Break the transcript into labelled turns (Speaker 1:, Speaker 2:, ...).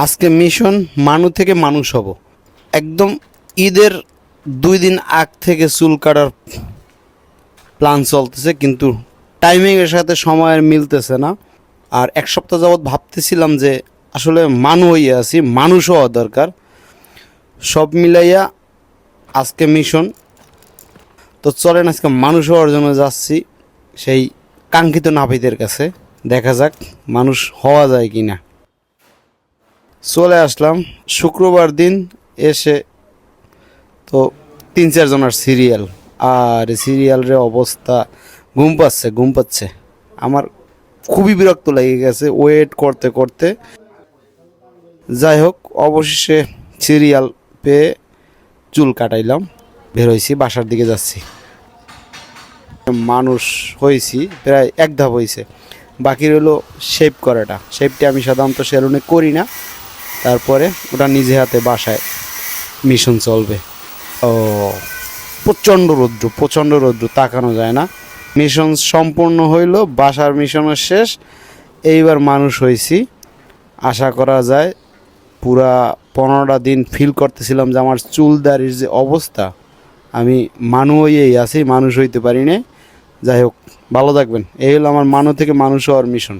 Speaker 1: আজকে মিশন মানুষ থেকে মানুষ হব। একদম ঈদের 2 দিন আগ থেকে চুল কাটার প্ল্যান চলতেছে, কিন্তু টাইমিংয়ের সাথে সময়ের মিলতেছে না। আর 1 সপ্তাহ যাবৎ ভাবতেছিলাম যে আসলে মানুষ হইয়া আছি, মানুষ হওয়া দরকার। সব মিলাইয়া আজকে মিশন। তো চলেন আজকে মানুষ হওয়ার জন্য যাচ্ছি সেই কাঙ্ক্ষিত নাপিতের কাছে। দেখা যাক মানুষ হওয়া যায় কি না। চলে আসলাম শুক্রবার দিন এসে, তো 3-4 জনের সিরিয়াল, আর সিরিয়ালের অবস্থা ঘুম পাচ্ছে। আমার খুবই বিরক্ত লেগে গেছে ওয়েট করতে করতে। যাই হোক, অবশেষে সিরিয়াল পেয়ে চুল কাটাইলাম, বের হয়েছি, বাসার দিকে যাচ্ছি। মানুষ হয়েছি প্রায় 1 ধাপ হয়েছে, বাকি রইলো শেভ করাটা। শেভটি আমি সাধারণত সেলুনে করি না, তারপরে ওটা নিজে হাতে বাসায় মিশন চলবে। ও প্রচণ্ড রৌদ্র, তাকানো যায় না। মিশন সম্পূর্ণ হইল, বাসার মিশনও শেষ। এইবার মানুষ হয়েছি। আশা করা যায় পুরা 15টা দিন ফিল করতেছিলাম যে আমার চুল দাড়ির যে অবস্থা, আমি মানুষ হইয়েই আছি, মানুষ হইতে পারি না। যাই হোক, ভালো থাকবেন। এই হলো আমার মানুষ থেকে মানুষ হওয়ার মিশন।